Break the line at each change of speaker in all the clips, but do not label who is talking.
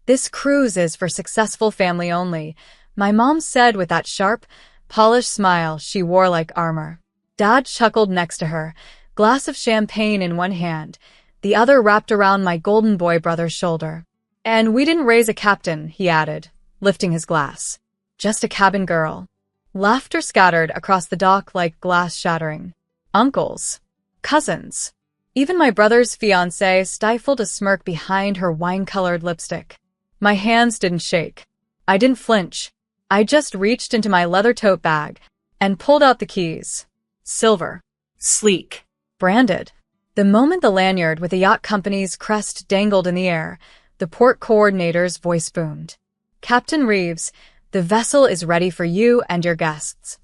"This cruise is for successful family only," my mom said with that sharp, polished smile she wore like armor. Dad chuckled next to her, glass of champagne in one hand, the other wrapped around my golden boy brother's shoulder. "And we didn't raise a captain," he added, lifting his glass. "Just a cabin girl." Laughter scattered across the dock like glass shattering. Uncles. Cousins. Even my brother's fiancée stifled a smirk behind her wine-colored lipstick. My hands didn't shake. I didn't flinch. I just reached into my leather tote bag and pulled out the keys. Silver. Sleek. Branded. The moment the lanyard with the yacht company's crest dangled in the air, the port coordinator's voice boomed. "Captain Reeves, the vessel is ready for you and your guests."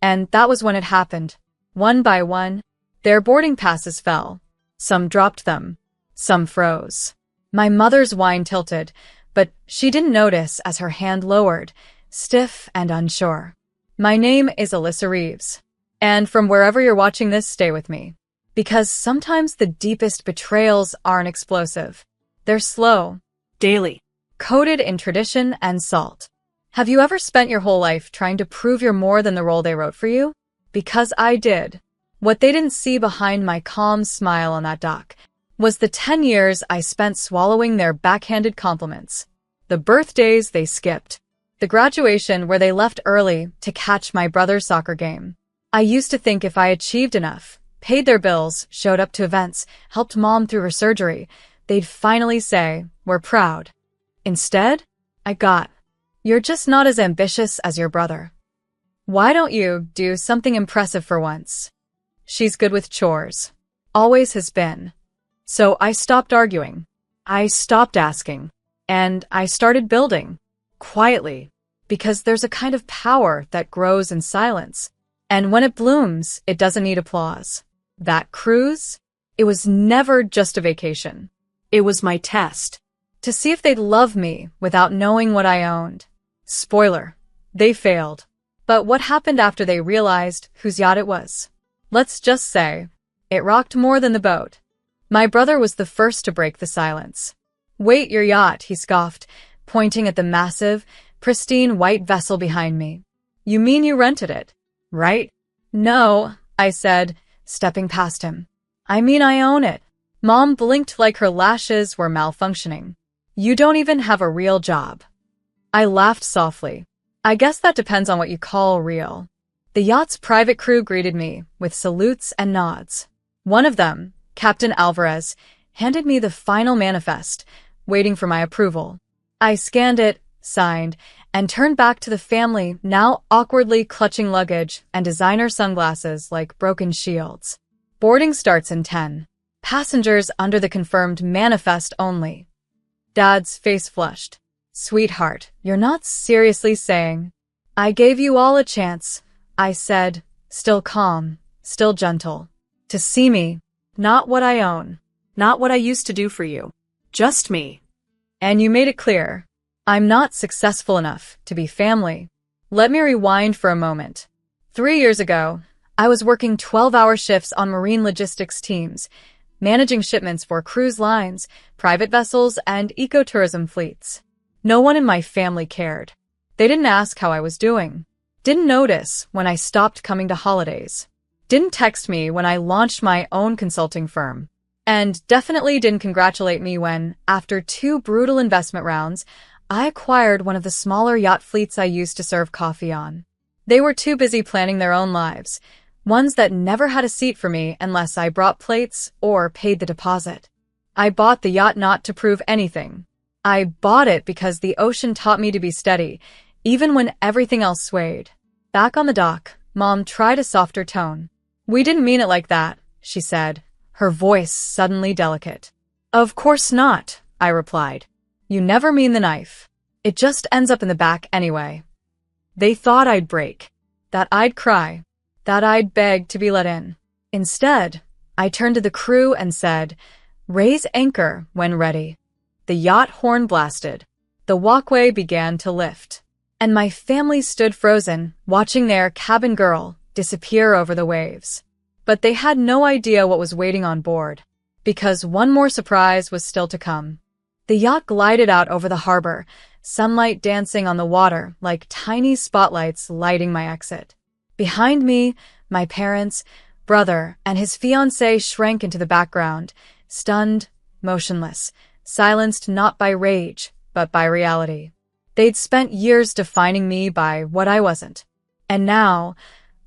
And that was when it happened. One by one, their boarding passes fell. Some dropped them. Some froze. My mother's wine tilted, but she didn't notice as her hand lowered, stiff and unsure. "My name is Alyssa Reeves. And from wherever you're watching this, stay with me. Because sometimes the deepest betrayals aren't explosive. They're slow, daily, coated in tradition and salt." Have you ever spent your whole life trying to prove you're more than the role they wrote for you? Because I did. What they didn't see behind my calm smile on that dock was the 10 years I spent swallowing their backhanded compliments. The birthdays they skipped. The graduation where they left early to catch my brother's soccer game. I used to think if I achieved enough, paid their bills, showed up to events, helped mom through her surgery, they'd finally say, "We're proud." Instead, I got, "You're just not as ambitious as your brother. Why don't you do something impressive for once?" She's good with chores. Always has been. So I stopped arguing. I stopped asking. And I started building. Quietly. Because there's a kind of power that grows in silence. And when it blooms, it doesn't need applause. That cruise? It was never just a vacation. It was my test. To see if they'd love me without knowing what I owned. Spoiler. They failed. But what happened after they realized whose yacht it was? Let's just say, it rocked more than the boat. My brother was the first to break the silence. "Wait, your yacht," he scoffed, pointing at the massive, pristine white vessel behind me. "You mean you rented it, right?" "No," I said, stepping past him. "I mean I own it." Mom blinked like her lashes were malfunctioning. "You don't even have a real job." I laughed softly. "I guess that depends on what you call real." The yacht's private crew greeted me with salutes and nods. One of them, Captain Alvarez, handed me the final manifest, waiting for my approval. I scanned it, signed, and turned back to the family, now awkwardly clutching luggage and designer sunglasses like broken shields. Boarding starts in 10. Passengers under the confirmed manifest only. Dad's face flushed. "Sweetheart, you're not seriously saying—" "I gave you all a chance," I said, still calm, still gentle. "To see me, not what I own, not what I used to do for you, just me. And you made it clear. I'm not successful enough to be family." Let me rewind for a moment. 3 years ago, I was working 12-hour shifts on marine logistics teams, managing shipments for cruise lines, private vessels, and ecotourism fleets. No one in my family cared. They didn't ask how I was doing. Didn't notice when I stopped coming to holidays. Didn't text me when I launched my own consulting firm. And definitely didn't congratulate me when, after 2 brutal investment rounds, I acquired one of the smaller yacht fleets I used to serve coffee on. They were too busy planning their own lives, ones that never had a seat for me unless I brought plates or paid the deposit. I bought the yacht not to prove anything. I bought it because the ocean taught me to be steady, even when everything else swayed. Back on the dock, Mom tried a softer tone. "We didn't mean it like that," she said, her voice suddenly delicate. "Of course not," I replied. "You never mean the knife. It just ends up in the back anyway." They thought I'd break, that I'd cry, that I'd beg to be let in. Instead, I turned to the crew and said, "Raise anchor when ready." The yacht horn blasted. The walkway began to lift. And my family stood frozen, watching their cabin girl disappear over the waves. But they had no idea what was waiting on board, because one more surprise was still to come. The The yacht glided out over the harbor, sunlight dancing on the water like tiny spotlights lighting my exit. Behind me, my parents, brother, and his fiancée shrank into the background, stunned, motionless, silenced not by rage, but by reality. They'd spent years defining me by what I wasn't. And now,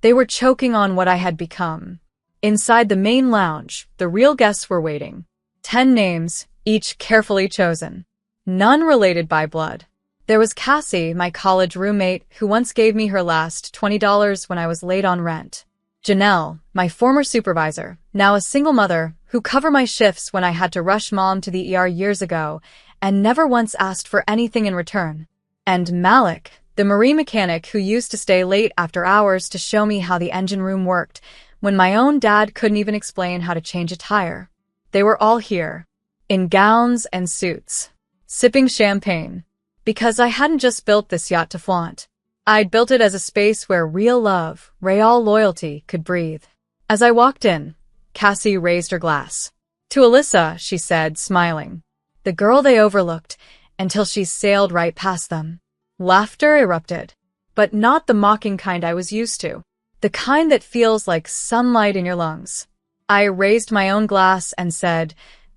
they were choking on what I had become. Inside the main lounge, the real guests were waiting. 10 names, each carefully chosen. None related by blood. There was Cassie, my college roommate, who once gave me her last $20 when I was late on rent. Janelle, my former supervisor, now a single mother, who covered my shifts when I had to rush mom to the ER years ago, and never once asked for anything in return. And Malik, the marine mechanic who used to stay late after hours to show me how the engine room worked, when my own dad couldn't even explain how to change a tire. They were all here, in gowns and suits, sipping champagne, because I hadn't just built this yacht to flaunt. I'd built it as a space where real love, real loyalty could breathe. As I walked in, Cassie raised her glass. To Alyssa, she said, smiling. The girl they overlooked, until she sailed right past them. Laughter erupted, but not the mocking kind I was used to. The kind that feels like sunlight in your lungs. I raised my own glass and said,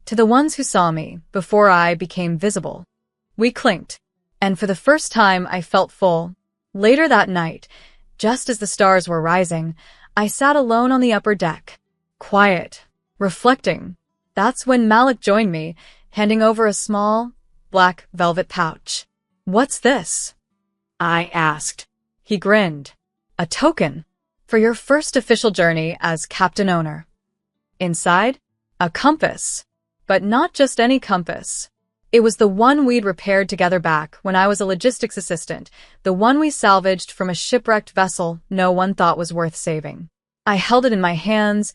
to the ones who saw me before I became visible. We clinked, and for the first time I felt full. Later that night, just as the stars were rising, I sat alone on the upper deck. Quiet, reflecting. That's when Malik joined me, handing over a small, black velvet pouch. What's this? I asked. He grinned. A token. For your first official journey as captain owner. Inside, a compass. But not just any compass. It was the one we'd repaired together back when I was a logistics assistant, the one we salvaged from a shipwrecked vessel no one thought was worth saving. I held it in my hands,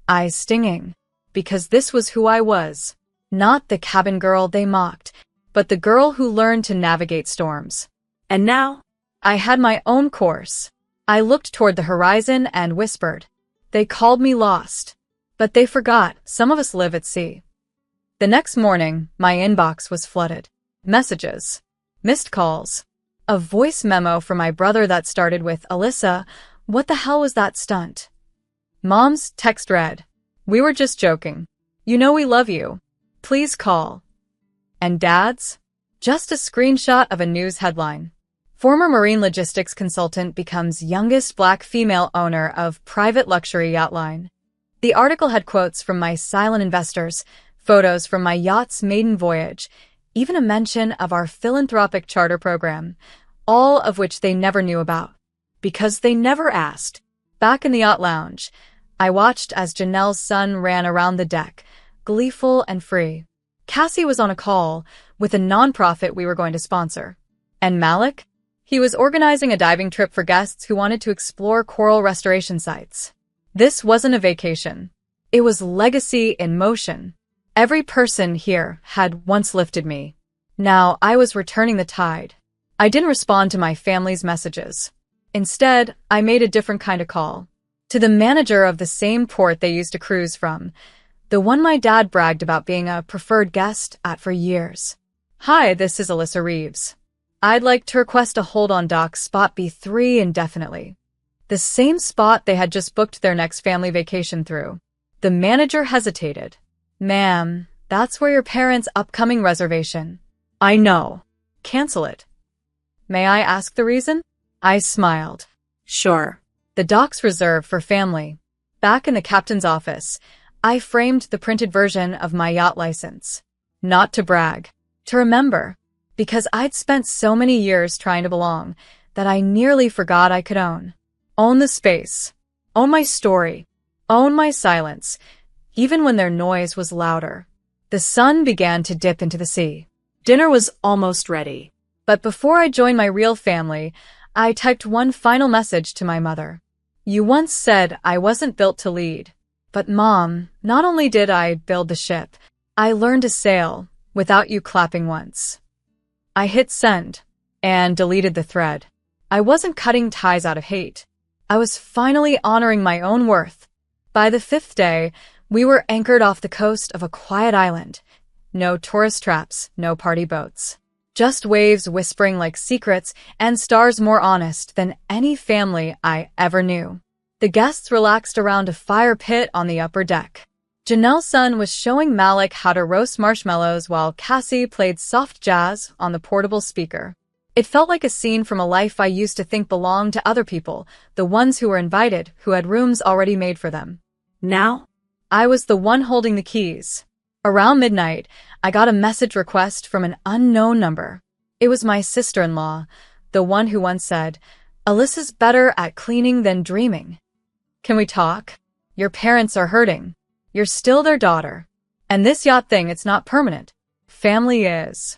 eyes stinging, because this was who I was. Not the cabin girl they mocked, but the girl who learned to navigate storms. And now, I had my own course. I looked toward the horizon and whispered. They called me lost. But they forgot, some of us live at sea. The next morning, my inbox was flooded. Messages. Missed calls. A voice memo from my brother that started with, Alyssa, what the hell was that stunt? Mom's text read, we were just joking. You know we love you. Please call. And Dad's? Just a screenshot of a news headline. Former marine logistics consultant becomes youngest black female owner of private luxury yacht line. The article had quotes from my silent investors, photos from my yacht's maiden voyage, even a mention of our philanthropic charter program, all of which they never knew about, because they never asked. Back in the yacht lounge, I watched as Janelle's son ran around the deck, gleeful and free. Cassie was on a call with a nonprofit we were going to sponsor. And Malik? He was organizing a diving trip for guests who wanted to explore coral restoration sites. This wasn't a vacation. It was legacy in motion. Every person here had once lifted me. Now I was returning the tide. I didn't respond to my family's messages. Instead, I made a different kind of call. To the manager of the same port they used to cruise from. The one my dad bragged about being a preferred guest at for years. Hi, this is Alyssa Reeves. I'd like to request a hold on dock spot B3 indefinitely. The same spot they had just booked their next family vacation through. The manager hesitated. Ma'am, that's where your parents' upcoming reservation. I know. Cancel it. May I ask the reason? I smiled. Sure. The dock's reserved for family. Back in the captain's office, I framed the printed version of my yacht license. Not to brag. To remember. Because I'd spent so many years trying to belong that I nearly forgot I could own. Own the space. Own my story. Own my silence. Even when their noise was louder. The sun began to dip into the sea. Dinner was almost ready. But before I joined my real family, I typed one final message to my mother. You once said I wasn't built to lead. But Mom, not only did I build the ship, I learned to sail without you clapping once. I hit send and deleted the thread. I wasn't cutting ties out of hate. I was finally honoring my own worth. By the 5th day, we were anchored off the coast of a quiet island, No tourist traps, no party boats. Just waves whispering like secrets and stars more honest than any family I ever knew. The guests relaxed around a fire pit on the upper deck. Janelle's son was showing Malik how to roast marshmallows while Cassie played soft jazz on the portable speaker. It felt like a scene from a life I used to think belonged to other people, the ones who were invited, who had rooms already made for them. Now, I was the one holding the keys. Around midnight, I got a message request from an unknown number. It was my sister-in-law, the one who once said, "Alyssa's better at cleaning than dreaming. Can we talk? Your parents are hurting. You're still their daughter. And this yacht thing, it's not permanent. Family is."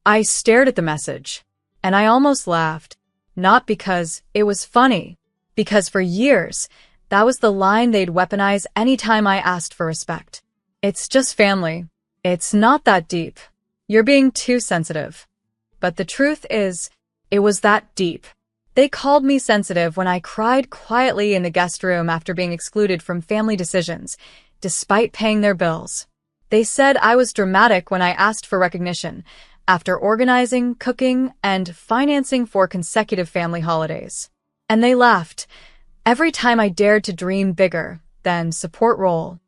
I stared at the message, and I almost laughed. Not because it was funny, because for years, that was the line they'd weaponize anytime I asked for respect. It's just family. It's not that deep. You're being too sensitive. But the truth is, it was that deep. They called me sensitive when I cried quietly in the guest room after being excluded from family decisions, despite paying their bills. They said I was dramatic when I asked for recognition, after organizing, cooking, and financing 4 consecutive family holidays. And they laughed every time I dared to dream bigger than support role.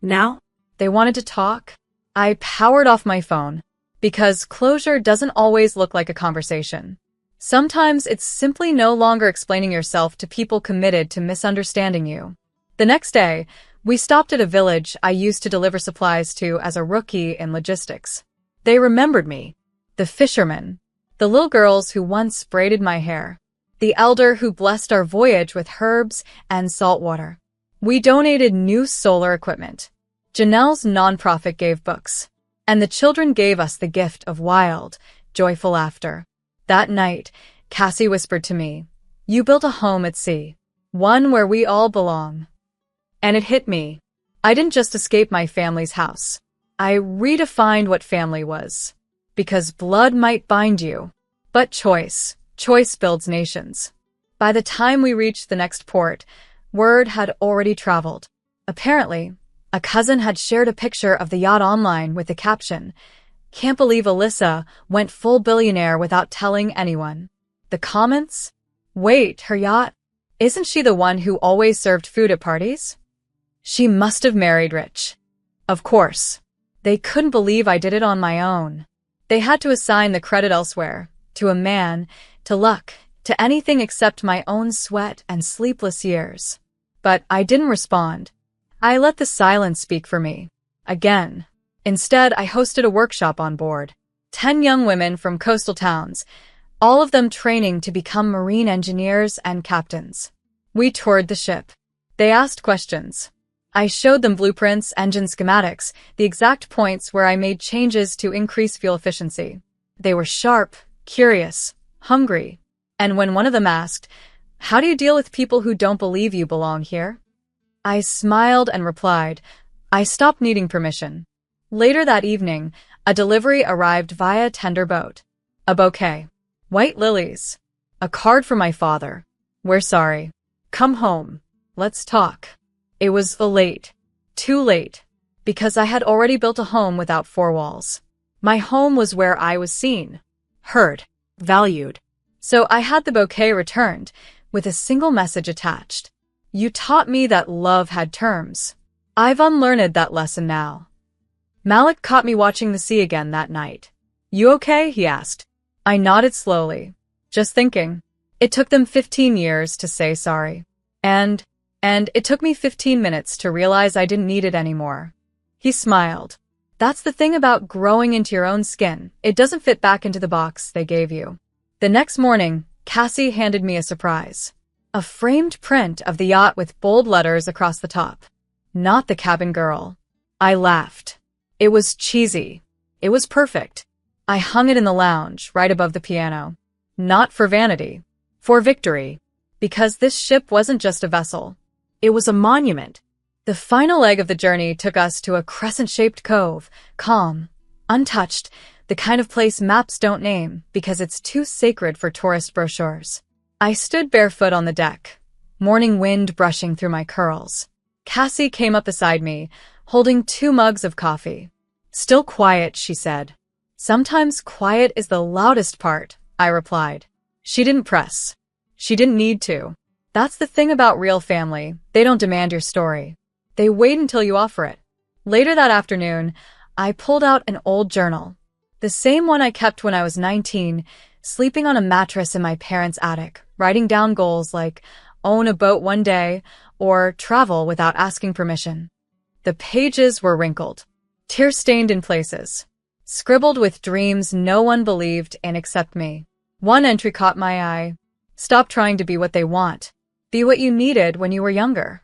Now, they wanted to talk. I powered off my phone, because closure doesn't always look like a conversation. Sometimes it's simply no longer explaining yourself to people committed to misunderstanding you. The next day, we stopped at a village I used to deliver supplies to as a rookie in logistics. They remembered me. The fishermen. The little girls who once braided my hair. The elder who blessed our voyage with herbs and salt water. We donated new solar equipment. Janelle's nonprofit gave books. And the children gave us the gift of wild, joyful laughter. That night, Cassie whispered to me, "You built a home at sea. One where we all belong." And it hit me. I didn't just escape my family's house. I redefined what family was. Because blood might bind you, but choice builds nations. By the time we reached the next port, word had already traveled. Apparently, a cousin had shared a picture of the yacht online with the caption, "Can't believe Alyssa went full billionaire without telling anyone." The comments? Wait, her yacht? Isn't she the one who always served food at parties? She must have married rich. Of course. They couldn't believe I did it on my own. They had to assign the credit elsewhere, to a man, to luck, to anything except my own sweat and sleepless years. But I didn't respond. I let the silence speak for me. Again. Instead, I hosted a workshop on board. 10 young women from coastal towns, all of them training to become marine engineers and captains. We toured the ship. They asked questions. I showed them blueprints, engine schematics, the exact points where I made changes to increase fuel efficiency. They were sharp, curious, hungry. And when one of them asked, "How do you deal with people who don't believe you belong here?" I smiled and replied, "I stopped needing permission." Later that evening, a delivery arrived via tender boat. A bouquet. White lilies. A card from my father. "We're sorry. Come home. Let's talk." It was late. Too late. Because I had already built a home without 4 walls. My home was where I was seen, heard, valued. So I had the bouquet returned, with a single message attached. "You taught me that love had terms. I've unlearned that lesson now." Malik caught me watching the sea again that night. "You okay?" he asked. I nodded slowly. Just thinking. It took them 15 years to say sorry. And it took me 15 minutes to realize I didn't need it anymore. He smiled. That's the thing about growing into your own skin. It doesn't fit back into the box they gave you. The next morning, Cassie handed me a surprise. A framed print of the yacht with bold letters across the top. Not the cabin girl. I laughed. It was cheesy. It was perfect. I hung it in the lounge, right above the piano. Not for vanity. For victory. Because this ship wasn't just a vessel. It was a monument. The final leg of the journey took us to a crescent-shaped cove, calm, untouched, the kind of place maps don't name because it's too sacred for tourist brochures. I stood barefoot on the deck, morning wind brushing through my curls. Cassie came up beside me, holding 2 mugs of coffee. Still quiet, she said. Sometimes quiet is the loudest part, I replied. She didn't press. She didn't need to. That's the thing about real family. They don't demand your story. They wait until you offer it. Later that afternoon, I pulled out an old journal. The same one I kept when I was 19, sleeping on a mattress in my parents' attic, writing down goals like own a boat one day or travel without asking permission. The pages were wrinkled, tear-stained in places, scribbled with dreams no one believed in except me. One entry caught my eye. Stop trying to be what they want. Be what you needed when you were younger.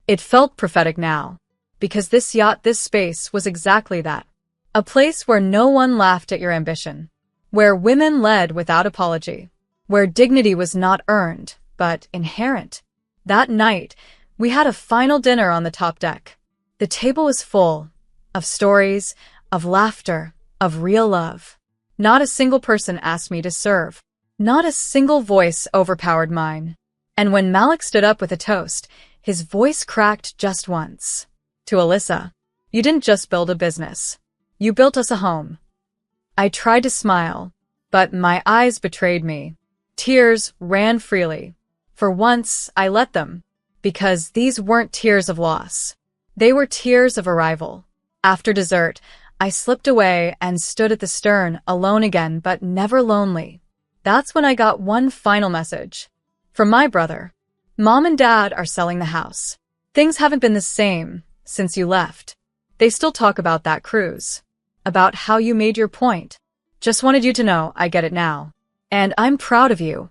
It felt prophetic now, because this yacht, this space, was exactly that. A place where no one laughed at your ambition, where women led without apology, where dignity was not earned, but inherent. That night, we had a final dinner on the top deck. The table was full of stories, of laughter, of real love. Not a single person asked me to serve. Not a single voice overpowered mine. And when Malik stood up with a toast, his voice cracked just once. To Alyssa, you didn't just build a business. You built us a home. I tried to smile, but my eyes betrayed me. Tears ran freely. For once, I let them, because these weren't tears of loss. They were tears of arrival. After dessert, I slipped away and stood at the stern, alone again, but never lonely. That's when I got one final message. From my brother. Mom and Dad are selling the house. Things haven't been the same since you left. They still talk about that cruise. About how you made your point. Just wanted you to know I get it now. And I'm proud of you.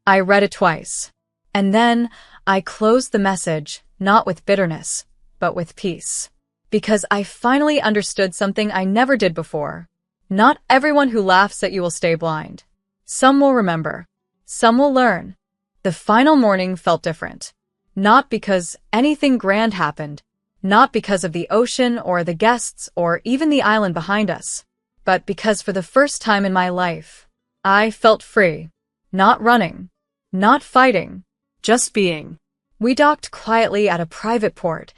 I read it twice. And then I closed the message, not with bitterness, but with peace. Because I finally understood something I never did before. Not everyone who laughs at you will stay blind. Some will remember. Some will learn. The final morning felt different. Not because anything grand happened. Not because of the ocean or the guests or even the island behind us. But because for the first time in my life, I felt free. Not running. Not fighting. Just being. We docked quietly at a private port,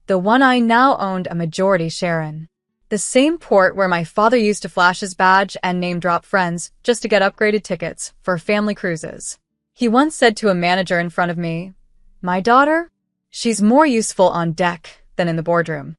the one I now owned a majority share in. The same port where my father used to flash his badge and name-drop friends just to get upgraded tickets for family cruises. He once said to a manager in front of me, "My daughter? She's more useful on deck than in the boardroom."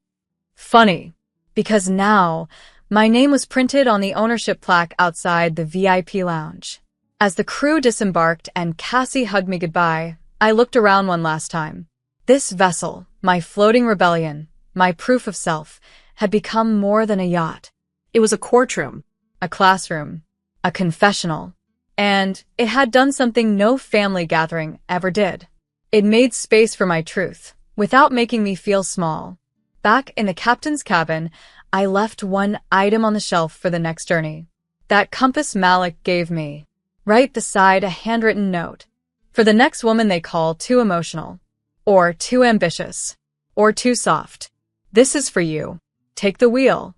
Funny, because now my name was printed on the ownership plaque outside the VIP lounge. As the crew disembarked and Cassie hugged me goodbye, I looked around one last time. This vessel, my floating rebellion, my proof of self, had become more than a yacht. It was a courtroom, a classroom, a confessional, and it had done something no family gathering ever did. It made space for my truth, without making me feel small. Back in the captain's cabin, I left one item on the shelf for the next journey. That compass Malik gave me, right beside a handwritten note. For the next woman they call too emotional, or too ambitious, or too soft. This is for you. Take the wheel.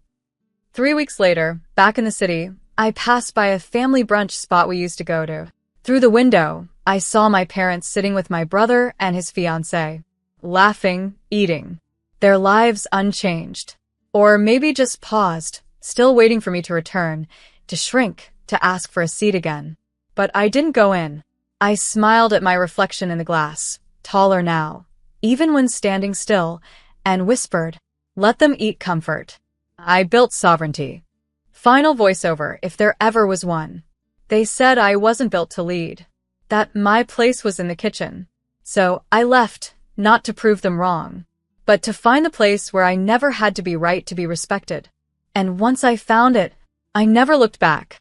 3 weeks later, back in the city, I passed by a family brunch spot we used to go to. Through the window, I saw my parents sitting with my brother and his fiancée, laughing, eating. Their lives unchanged. Or maybe just paused, still waiting for me to return, to shrink, to ask for a seat again. But I didn't go in. I smiled at my reflection in the glass, taller now, even when standing still, and whispered, "Let them eat comfort." I built sovereignty. Final voiceover, if there ever was one. They said I wasn't built to lead, that my place was in the kitchen. So I left, not to prove them wrong, but to find the place where I never had to be right to be respected. And once I found it, I never looked back.